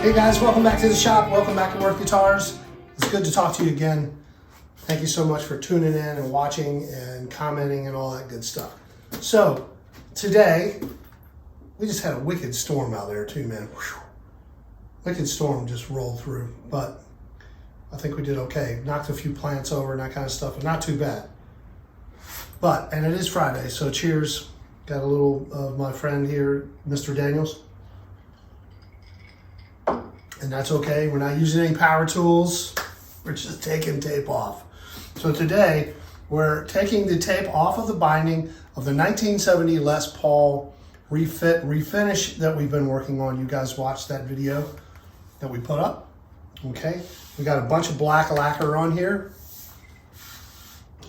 Hey guys, welcome back to the shop. Welcome back to Worth Guitars. It's good to talk to you again. Thank you so much for tuning in and watching and commenting and all that good stuff. So today, we just had a wicked storm out there too, man. Whew. Wicked storm just rolled through, but I think we did okay. Knocked a few plants over and that kind of stuff, but not too bad. But, and it is Friday, so cheers. Got a little of my friend here, Mr. Daniels. And that's okay. We're not using any power tools. We're just taking tape off. So today, we're taking the tape off of the binding of the 1970 Les Paul refinish that we've been working on. You guys watched that video that we put up. Okay. We got a bunch of black lacquer on here.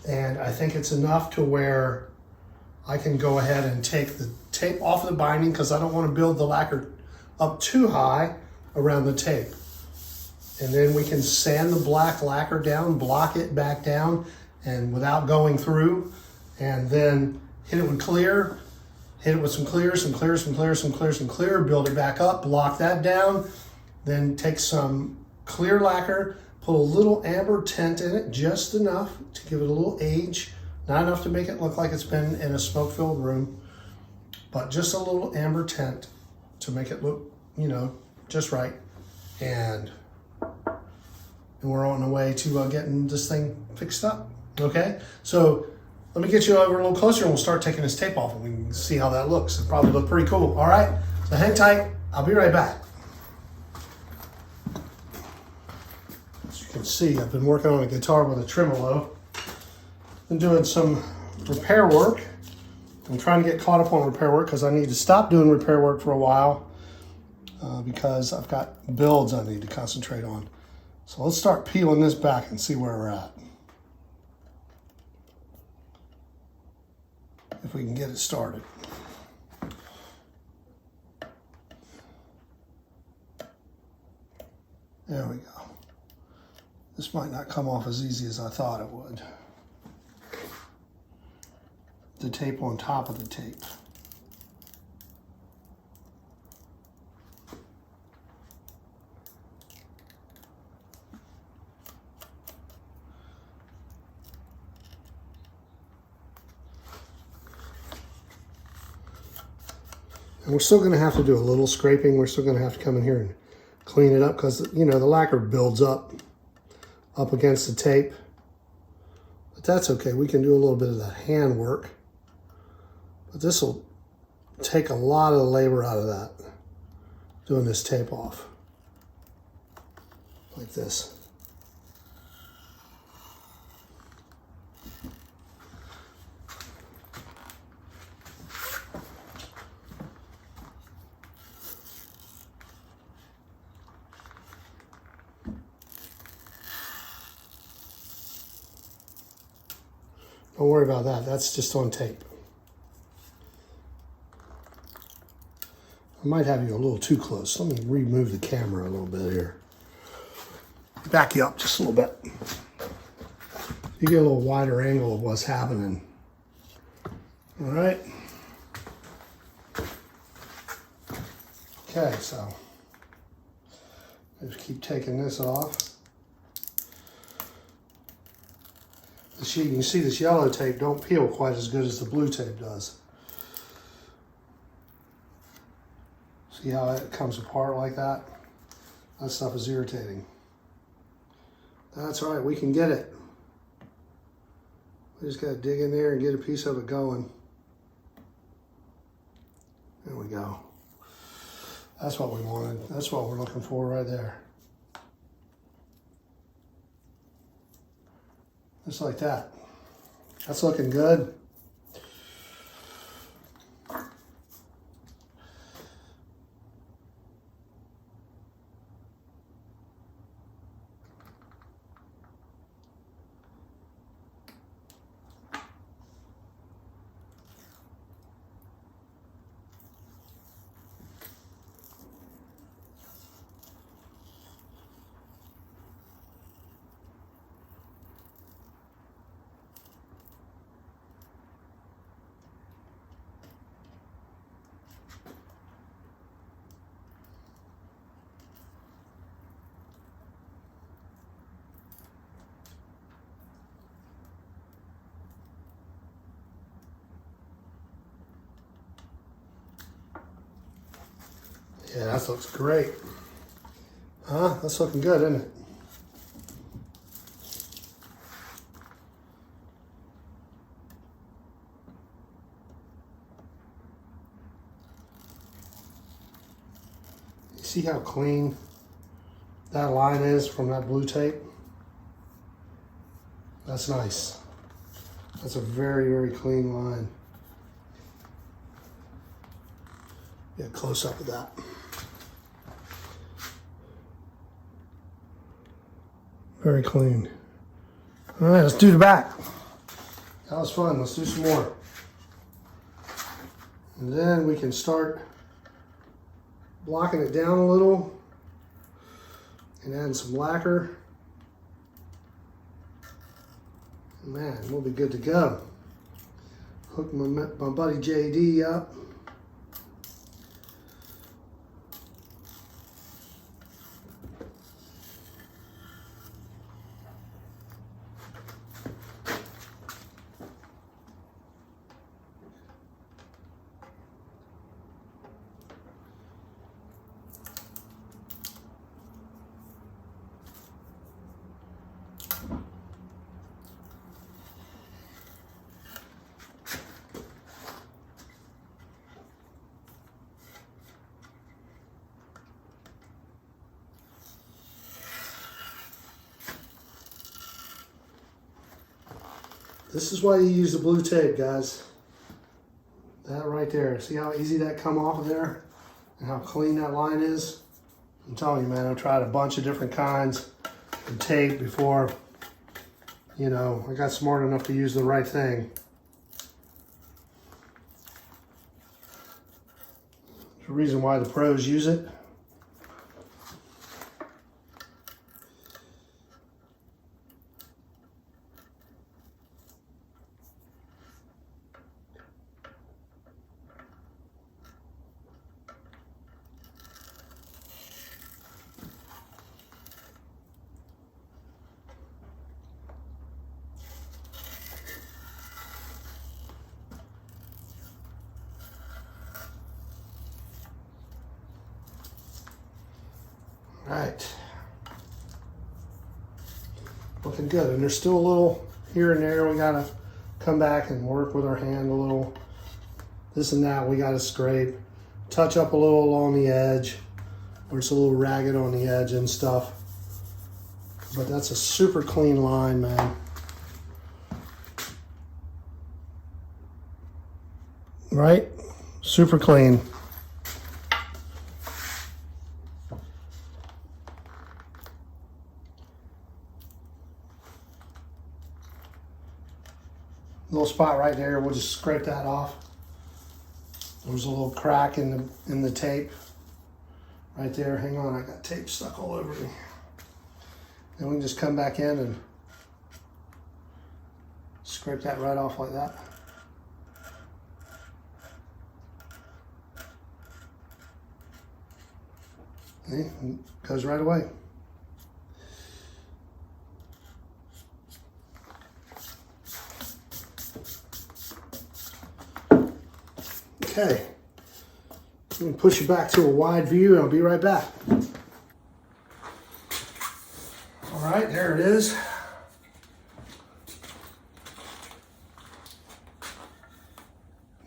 And I think it's enough to where I can go ahead and take the tape off of the binding because I don't want to build the lacquer up too high around the tape. And then we can sand the black lacquer down, block it back down, and without going through, and then hit it with clear, hit it with some clear, some clear, some clear, some clear, some clear, build it back up, block that down, then take some clear lacquer, put a little amber tint in it, just enough to give it a little age, not enough to make it look like it's been in a smoke-filled room, but just a little amber tint to make it look, you know, just right. And we're on the way to getting this thing fixed up. Okay, so let me get you over a little closer and we'll start taking this tape off and we can see how that looks. It'll probably look pretty cool. All right, so hang tight. I'll be right back. As you can see, I've been working on a guitar with a tremolo. Been doing some repair work. I'm trying to get caught up on repair work because I need to stop doing repair work for a while. Because I've got builds I need to concentrate on. So let's start peeling this back and see where we're at. If we can get it started. There we go. This might not come off as easy as I thought it would. The tape on top of the tape. And we're still going to have to do a little scraping. We're still going to have to come in here and clean it up because, you know, the lacquer builds up against the tape. But that's okay. We can do a little bit of that hand work. But this will take a lot of the labor out of that, doing this tape off. Like this. Don't worry about that. That's just on tape. I might have you a little too close. Let me remove the camera a little bit here. Back you up just a little bit. You get a little wider angle of what's happening. All right. Okay, so just keep taking this off. You can see this yellow tape don't peel quite as good as the blue tape does. See how it comes apart like that? That stuff is irritating. That's all right, we can get it. We just gotta dig in there and get a piece of it going. There we go. That's what we wanted. That's what we're looking for right there. Just like that. That's looking good. Yeah, that looks great. That's looking good, isn't it? You see how clean that line is from that blue tape? That's nice. That's a very, very clean line. Get a close up of that. Very clean. All right, let's do the back. That was fun. Let's do some more. And then we can start blocking it down a little and adding some lacquer. Man, we'll be good to go. Hook my buddy JD up. This is why you use the blue tape, guys. That right there. See how easy that come off of there? And how clean that line is? I'm telling you, man, I've tried a bunch of different kinds of tape before, you know, I got smart enough to use the right thing. There's a reason why the pros use it. Right, looking good, and there's still a little here and there we gotta come back and work with our hand a little. This and that we gotta scrape, touch up a little along the edge where it's a little ragged on the edge and stuff. But that's a super clean line, man. Right? Super clean. Little spot right there, we'll just scrape that off. There's a little crack in the tape right there. Hang on, I got tape stuck all over me. Then we can just come back in and scrape that right off like that. See, it goes right away. Okay, I'm going to push you back to a wide view and I'll be right back. All right, there it is.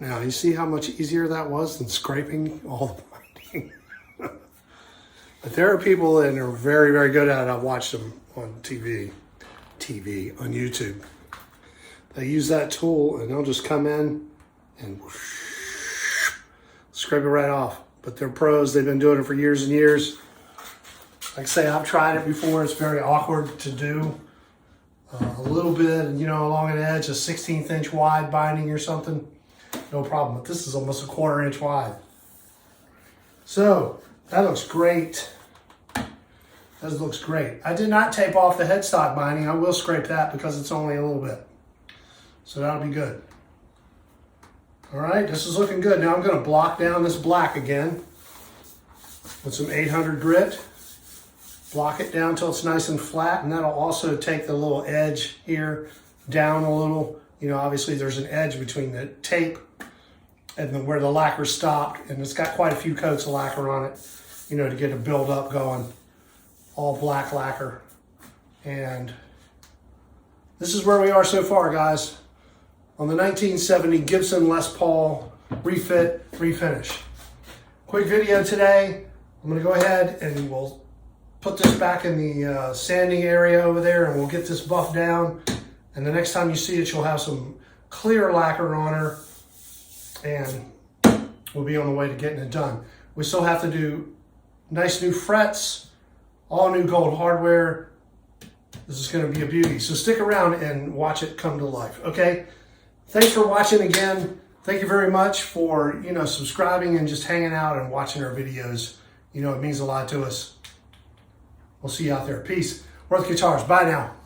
Now, you see how much easier that was than scraping all the binding? But there are people that are very, very good at it. I've watched them on on YouTube. They use that tool and they'll just come in and scrape it right off. But they're pros. They've been doing it for years and years. Like I say, I've tried it before. It's very awkward to do. A little bit, and you know, along an edge, a 16th inch wide binding or something, no problem. But this is almost a 1/4 inch wide. So that looks great. That looks great. I did not tape off the headstock binding. I will scrape that because it's only a little bit. So that'll be good. All right, this is looking good. Now I'm going to block down this black again with some 800 grit. Block it down until it's nice and flat, and that'll also take the little edge here down a little. You know, obviously there's an edge between the tape and where the lacquer stopped, and it's got quite a few coats of lacquer on it, you know, to get a build up going. All black lacquer. And this is where we are so far, guys, on the 1970 Gibson Les Paul refit, refinish. Quick video today. I'm gonna go ahead and we'll put this back in the sanding area over there, and we'll get this buffed down. And the next time you see it, you'll have some clear lacquer on her, and we'll be on the way to getting it done. We still have to do nice new frets, all new gold hardware. This is going to be a beauty. So stick around and watch it come to life, okay? Thanks for watching again. Thank you very much for, you know, subscribing and just hanging out and watching our videos. You know, it means a lot to us. We'll see you out there. Peace. Worth Guitars. Bye now.